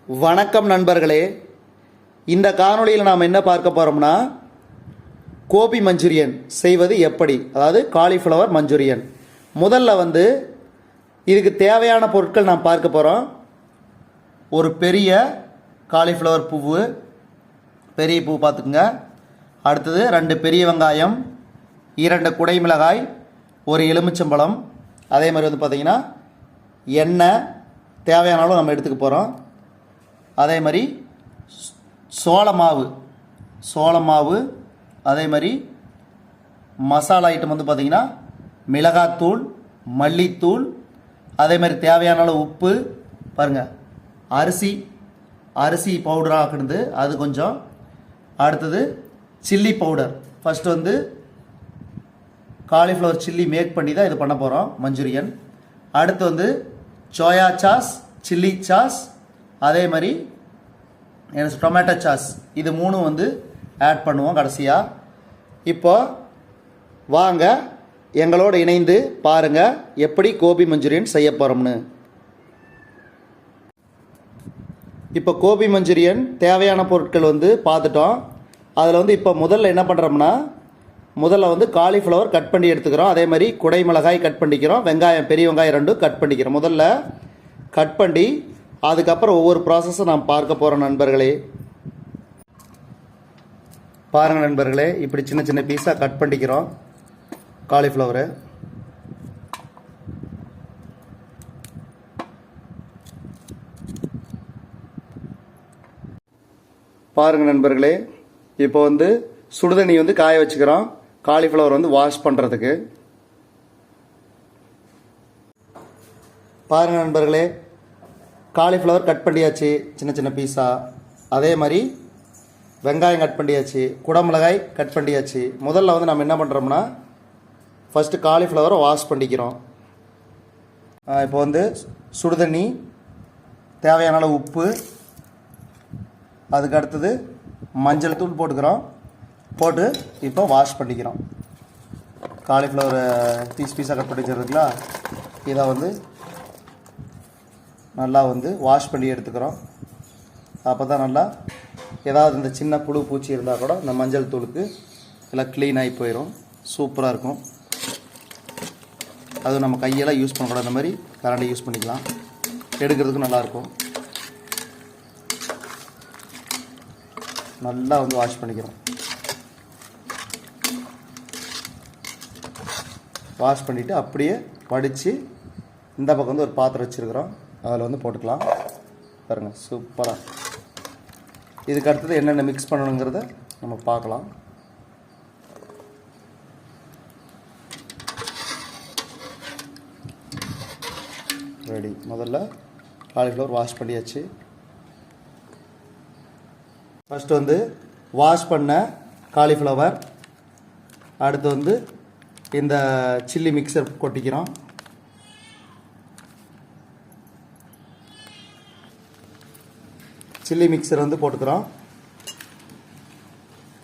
வணக்கம் நண்பர்களே. இந்த காணொளியில் நாம் என்ன பார்க்க போகிறோம்னா, கோபி மஞ்சூரியன் செய்வது எப்படி, அதாவது காலிஃப்ளவர் மஞ்சூரியன். முதல்ல இதுக்கு தேவையான பொருட்கள் நாம் பார்க்க போகிறோம். ஒரு பெரிய காலிஃப்ளவர் பூவு, பெரிய பூ பார்த்துக்குங்க. அடுத்தது 2 பெரிய வெங்காயம், 2 குடை மிளகாய், ஒரு எலுமிச்சம்பழம், அதே மாதிரி பார்த்திங்கன்னா எண்ணெய் தேவையான அளவு நம்ம எடுத்துக்க போகிறோம். அதே மாதிரி சோள மாவு, அதே மாதிரி மசாலா ஐட்டம் பார்த்திங்கன்னா மிளகாத்தூள், மல்லித்தூள், அதே மாதிரி தேவையான அளவு உப்பு. பாருங்கள், அரிசி பவுடராக ஆக்கினது அது கொஞ்சம். அடுத்தது chilli powder. First cauliflower chilli make பண்ணி தான் இது பண்ண போகிறோம் மஞ்சூரியன். அடுத்து சோயா சாஸ், சில்லி சாஸ், அதே மாதிரி டொமேட்டோ சாஸ். இது 3 ஆட் பண்ணுவோம் கடைசியாக. இப்போ வாங்க எங்களோடு இணைந்து பாருங்கள் எப்படி கோபி மஞ்சூரியன் செய்ய போகிறோம்னு. இப்போ கோபி மஞ்சூரியன் தேவையான பொருட்கள் பார்த்துட்டோம். அதில் இப்போ முதல்ல என்ன பண்ணுறோம்னா, முதல்ல காலிஃப்ளவர் கட் பண்ணி எடுத்துக்கிறோம். அதே மாதிரி குடை மிளகாய் கட் பண்ணிக்கிறோம். வெங்காயம், பெரிய வெங்காயம் 2 கட் பண்ணிக்கிறோம். முதல்ல கட் பண்ணி அதுக்கப்புறம் ஒவ்வொரு ப்ராசஸும் நாம் பார்க்க போகிறோம் நண்பர்களே. பாருங்கள் நண்பர்களே, இப்படி சின்ன சின்ன பீஸாக கட் பண்ணிக்கிறோம் காலிஃப்ளவரை. பாருங்கள் நண்பர்களே, இப்போ சுடுதண்ணி காய வச்சுக்கிறோம் காலிஃப்ளவர் வாஷ் பண்ணுறதுக்கு. பாருங்கள் நண்பர்களே, காலிஃப்ளவர் கட் பண்ணியாச்சு சின்ன சின்ன பீஸாக. அதே மாதிரி வெங்காயம் கட் பண்ணியாச்சு, குடமிளகாய் கட் பண்ணியாச்சு. முதல்ல நம்ம என்ன பண்ணுறோம்னா, ஃபஸ்ட்டு காலிஃப்ளவரை வாஷ் பண்ணிக்கிறோம். இப்போ சுடுதண்ணி, தேவையான அளவு உப்பு, அதுக்கு அடுத்தது மஞ்சள் தூள் போட்டுக்கிறோம். போட்டு இப்போ வாஷ் பண்ணிக்கிறோம். காலிஃப்ளவரை பீஸாக கட் பண்ணி வச்சுருக்குங்களா, இதை நல்லா வாஷ் பண்ணி எடுத்துக்கிறோம். அப்போ தான் நல்லா ஏதாவது இந்த சின்ன புழு பூச்சி இருந்தால் கூட இந்த மஞ்சள் தூளுக்கு எல்லாம் க்ளீன் ஆகி போயிடும். சூப்பராக இருக்கும். அதுவும் நம்ம கையெல்லாம் யூஸ் பண்ணக்கூடாது, இந்த மாதிரி கரண்டி யூஸ் பண்ணிக்கலாம். எடுக்கிறதுக்கும் நல்லாயிருக்கும். நல்லா வாஷ் பண்ணிக்கிறோம். வாஷ் பண்ணிவிட்டு அப்படியே வடித்து இந்த பக்கம் ஒரு பாத்திரம் வச்சுருக்கிறோம், அதில் போட்டுக்கலாம். பாருங்கள், சூப்பராக. இதுக்கு அடுத்தது என்னென்ன மிக்ஸ் பண்ணணுங்கிறத நம்ம பார்க்கலாம். ரெடி. முதல்ல காலிஃப்ளவர் வாஷ் பண்ணியாச்சு. ஃபஸ்ட்டு வாஷ் பண்ண காலிஃப்ளவர், அடுத்து இந்த சில்லி மிக்சர் கொட்டிக்கிறோம். சில்லி மிக்சர் போட்டுக்கிறோம்.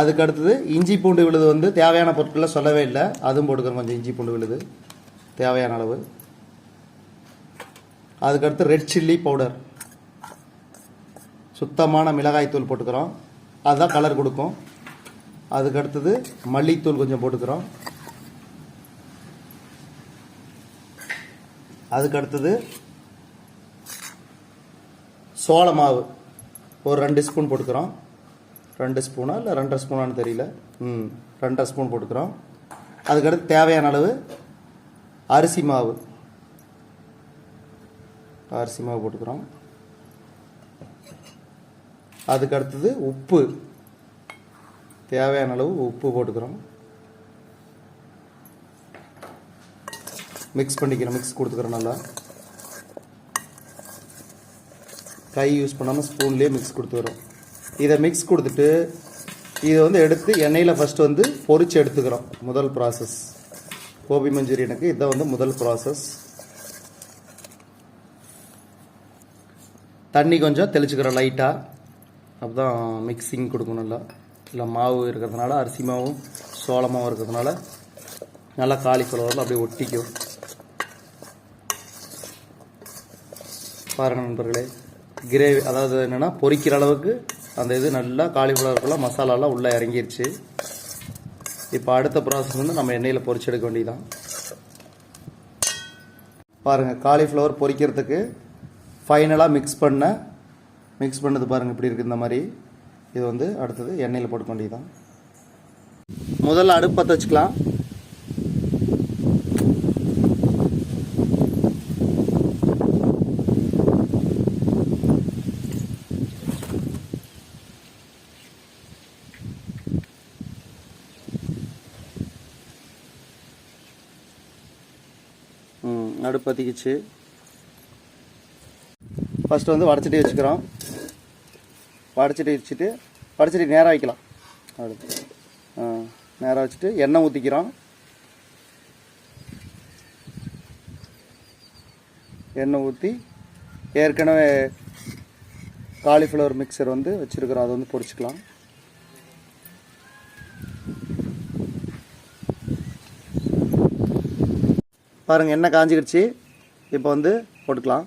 அதுக்கு அடுத்தது இஞ்சி பூண்டு விழுது தேவையான பொருட்களில் சொல்லவே இல்லை, அதுவும் போட்டுக்கிறோம். கொஞ்சம் இஞ்சி பூண்டு விழுது தேவையான அளவு. அதுக்கடுத்து ரெட் சில்லி பவுடர், சுத்தமான மிளகாய் தூள் போட்டுக்கிறோம். அதுதான் கலர் கொடுக்கும். அதுக்கடுத்தது மல்லித்தூள் கொஞ்சம் போட்டுக்கிறோம். அதுக்கடுத்தது சோள மாவு ஒரு 2 ஸ்பூன் போட்டுக்கிறோம். 2 ஸ்பூனா இல்லை 2.5 ஸ்பூனான்னு தெரியல. 2.5 ஸ்பூன் போட்டுக்கிறோம். அதுக்கடுத்து தேவையான அளவு அரிசி மாவு போட்டுக்கிறோம். அதுக்கடுத்தது உப்பு, தேவையான அளவு உப்பு போட்டுக்கிறோம். மிக்ஸ் பண்ணிக்கிறோம். மிக்ஸ் கொடுத்துக்கிறோம். நல்லா கை யூஸ் பண்ணாமல் ஸ்பூன்லேயே மிக்ஸ் கொடுத்துக்கிறோம். இதை மிக்ஸ் கொடுத்துட்டு இதை எடுத்து எண்ணெயில் ஃபஸ்ட்டு பொரித்து எடுத்துக்கிறோம். முதல் ப்ராசஸ் கோபி மஞ்சூரியனுக்கு இதை முதல் ப்ராசஸ். தண்ணி கொஞ்சம் தெளிச்சுக்கிறோம் லைட்டாக, அப்போ தான் மிக்சிங் கொடுக்கும். நல்லா இல்லை மாவு இருக்கிறதுனால, அரிசி மாவும் சோள மாவும் இருக்கிறதுனால நல்லா காலிஃப்ளவரில் அப்படியே ஒட்டிக்கும். பாருங்கள் நண்பர்களே, கிரேவி, அதாவது என்னென்னா பொரிக்கிற அளவுக்கு அந்த இது நல்லா காலிஃப்ளவருக்குள்ள மசாலாலாம் உள்ளே இறங்கிருச்சு. இப்போ அடுத்த ப்ராசஸ் வந்து நம்ம எண்ணெயில் பொரிச்சு எடுக்க வேண்டியதுதான். பாருங்கள், காலிஃப்ளவர் பொரிக்கிறதுக்கு ஃபைனலாக மிக்ஸ் பண்ணது பாருங்கள் இப்படி இருக்குது. இந்த மாதிரி இது வந்து அடுத்தது எண்ணெயில் போட்டுக்க வேண்டியதுதான். முதல்ல அடுப்பு பற்ற வச்சுக்கலாம். அடுப்பு பற்றிக்கிச்சு. ஃபஸ்ட்டு வந்து வடச்சட்டி வச்சுக்கிறோம். வடச்சட்டி நேராக வைக்கலாம். அடுத்து நேராக வச்சுட்டு எண்ணெய் ஊற்றிக்கிறோம். எண்ணெய் ஊற்றி ஏற்கனவே காலிஃப்ளவர் மிக்சர் வந்து வச்சுருக்கிறோம், அதை வந்து பொரிச்சுக்கலாம். பாருங்கள், எண்ணெய் காஞ்சிக்கிடுச்சு. இப்போ வந்து போட்டுக்கலாம்.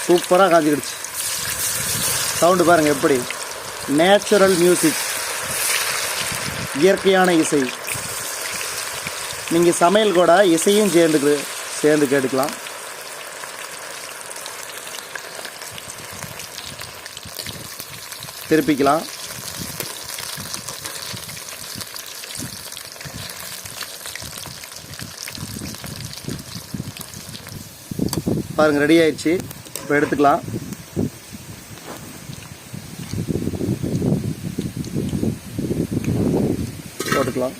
சூப்பராக காஞ்சிக்கிடுச்சு. சவுண்டு பாருங்கள் எப்படி, நேச்சுரல் மியூசிக், இயற்கையான இசை. நீங்கள் சமையல் கூட இசையும் சேர்ந்து கேட்டுக்கலாம். திருப்பிக்கலாம். பாருங்கள், ரெடி ஆயிடுச்சு. இப்போ எடுத்துக்கலாம். போட்டுக்கலாம்.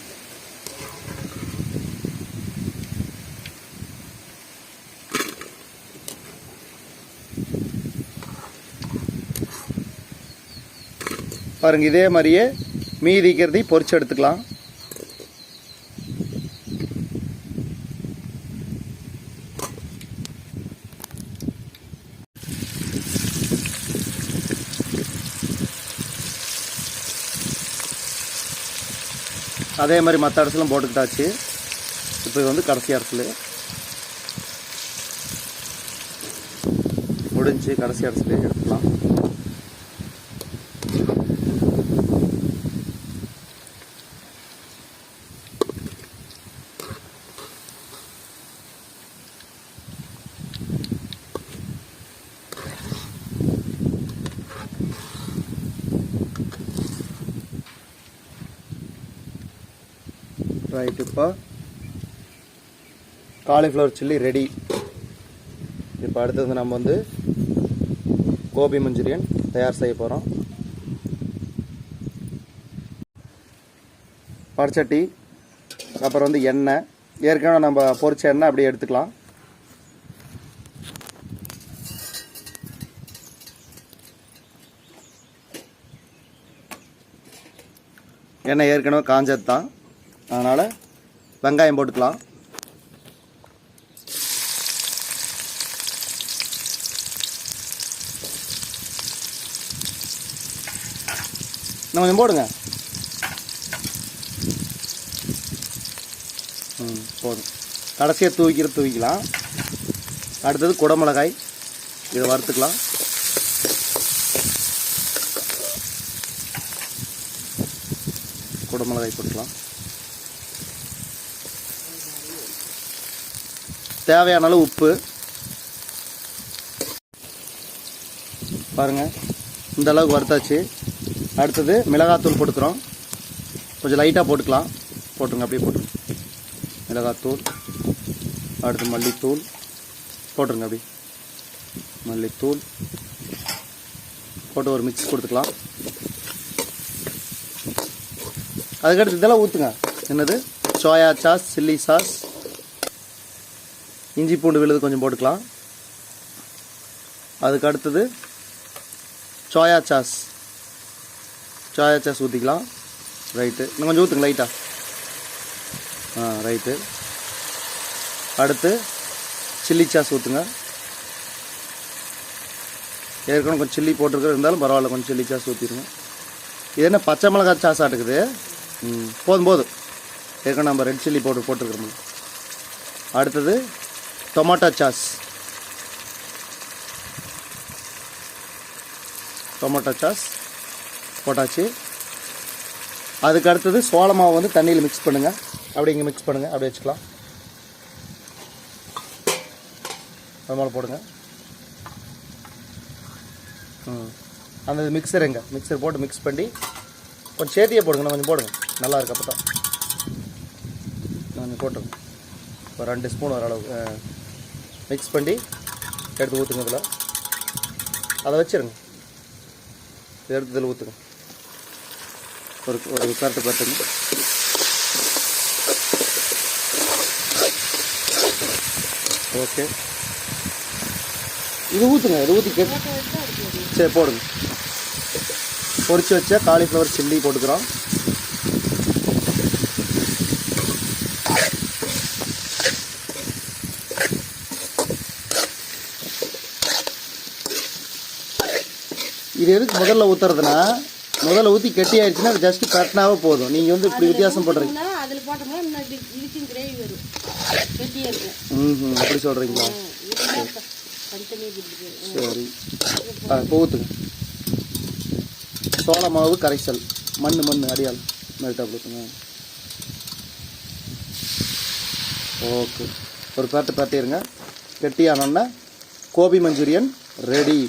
பாருங்கள், இதே மாதிரியே மீதிக்கிறதை பொரிச்சு எடுத்துக்கலாம். அதே மாதிரி மற்ற அரிசிலாம் போட்டுக்கிட்டாச்சு. இப்போ இது வந்து கடைசி அரிசில் முடிஞ்சு. கடைசி அரிசில் எடுத்துக்கலாம். ரைட், இப்போ காலிஃப்ளவர் சில்லி ரெடி. இப்போ அடுத்தது நம்ம வந்து கோபி மஞ்சூரியன் தயார் செய்ய போகிறோம். பச்சட்டி, அப்புறம் வந்து எண்ணெய், ஏற்கனவே நம்ம பொரிச்ச எண்ணெய் அப்படியே எடுத்துக்கலாம். எண்ணெய் ஏற்கனவே காஞ்சது தான், அதனால் வெங்காயம் போட்டுக்கலாம். இன்னும் கொஞ்சம் போடுங்க. போதும். கடைசியாக தூவிக்கலாம். அடுத்தது குடமிளகாய், இதை வறுத்துக்கலாம். குடமிளகாய் போட்டுக்கலாம். தேவையான அளவு உப்பு. பாருங்கள், இந்த அளவுக்கு வறுத்தாச்சு. அடுத்தது மிளகாத்தூள் போட்டுக்கிறோம். கொஞ்சம் லைட்டாக போட்டுக்கலாம். போட்டுருங்க, அப்படியே போட்டுருங்க. மிளகாத்தூள், அடுத்து மல்லித்தூள் போட்டுருங்க. அப்படி மல்லித்தூள் போட்டு ஒரு மிக்ஸ் கொடுத்துக்கலாம். அதுக்கடுத்து இதெல்லாம் ஊற்றுங்க. என்னது, சோயா சாஸ், சில்லி சாஸ், இஞ்சி பூண்டு விழுது கொஞ்சம் போட்டுக்கலாம். அதுக்கு அடுத்தது சோயா சாஸ் ஊற்றிக்கலாம். ரைட்டு, இன்னும் கொஞ்சம் ஊற்றுங்க லைட்டாக. ரைட்டு. அடுத்து சில்லி சாஸ் ஊற்றுங்க. ஏற்கனவே கொஞ்சம் சில்லி போட்டிருக்கிற இருந்தாலும் பரவாயில்ல, கொஞ்சம் சில்லி சாஸ் ஊற்றிடுங்க. இது என்ன பச்சை மிளகாய் சாஸ் ஆட்டுக்குது. போதும். ஏற்கனவே நம்ம ரெட் சில்லி போட்டுருக்குறோம். அடுத்தது டொமாட்டோ சாஸ். டொமேட்டோ சாஸ் போட்டாச்சு. அதுக்கு அடுத்தது சோள மாவு வந்து தண்ணியில் மிக்ஸ் பண்ணுங்கள். அப்படி இங்கே மிக்ஸ் பண்ணுங்கள், அப்படி வச்சுக்கலாம். அது மேலே போடுங்க. அந்த மிக்சர் எங்கே மிக்சர் போட்டு மிக்ஸ் பண்ணி கொஞ்சம் சேர்த்தியே போடுங்க, கொஞ்சம் போடுங்க, நல்லா இருக்கு. அப்போ தான் கொஞ்சம் போட்டுருங்க. ஒரு 2 ஸ்பூன் ஓரளவு மிக்ஸ் பண்ணி எடுத்து ஊற்றுங்க. இதில் அதை வச்சுருங்க. எடுத்து இதில் ஊற்றுங்க. ஒரு பரட்டுங்க. ஓகே, இது ஊற்றுங்க. இது ஊற்றி சரி போடுங்க. பொரிச்சு வச்ச காலிஃப்ளவர் சில்லி போட்டுக்கிறோம். இது எதுக்கு முதல்ல ஊற்றுறதுனா, முதல்ல ஊற்றி கெட்டி ஆயிடுச்சுன்னா அது ஜஸ்ட் கட்டினாவே போதும். நீங்கள் வந்து இப்படி வித்தியாசம் போடுறீங்க. அப்படி சொல்கிறீங்களா? சரி, இப்போ ஊற்றுங்க. சோள மாவு கரைசல் மண் அடியால் மெல்ட்டாக ஊற்றுங்க. ஓகே, ஒரு பேர்ட்டிருங்க. கெட்டியானோன்னா கோபி மஞ்சூரியன் ரெடி.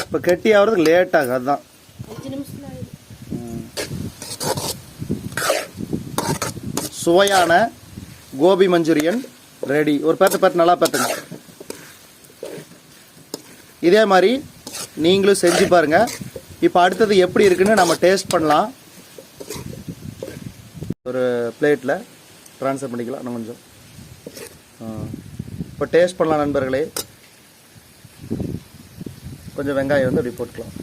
இப்போ கெட்டி ஆகிறதுக்கு லேட் ஆகும், அதுதான். சுவையான கோபி மஞ்சூரியன் ரெடி. ஒரு பேர்ட்டு நல்லா பேர்த்துங்க. இதே மாதிரி நீங்களும் செஞ்சு பாருங்கள். இப்போ அடுத்தது எப்படி இருக்குன்னு நம்ம டேஸ்ட் பண்ணலாம். ஒரு பிளேட்டில் ட்ரான்ஸ்ஃபர் பண்ணிக்கலாம். இன்னும் கொஞ்சம் இப்போ டேஸ்ட் பண்ணலாம் நண்பர்களே. கொஞ்சம் வெங்காயம் வந்து அப்படி போட்டுக்கலாம்.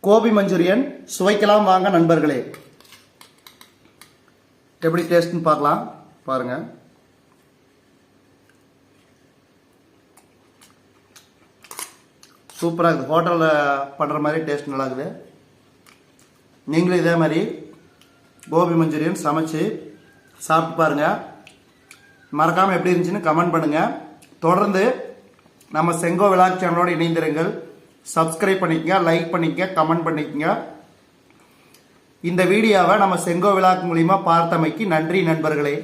கோபி மஞ்சூரியன் சுவைக்கலாம் வாங்க நண்பர்களே. எப்படி டேஸ்ட்னு பார்க்கலாம். பாருங்கள். சூப்பராக இருக்குது. ஹோட்டலில் பண்ணுற மாதிரி டேஸ்ட் நல்லா இருக்குது. நீங்களும் இதே மாதிரி கோபி மஞ்சூரியன் சமைச்சு சாப்பிட்டு பாருங்கள். மறக்காமல் எப்படி இருந்துச்சுன்னு கமெண்ட் பண்ணுங்கள். தொடர்ந்து நம்ம செங்கோ விலாக் சேனலோடு இணைந்திருங்கள். சப்ஸ்கிரைப் பண்ணிக்கங்க, லைக் பண்ணிக்கங்க, கமெண்ட் பண்ணிக்கங்க. இந்த வீடியோவை நம்ம செங்கோ விலாக் மூலிமா பார்த்தமைக்கு நன்றி நண்பர்களே.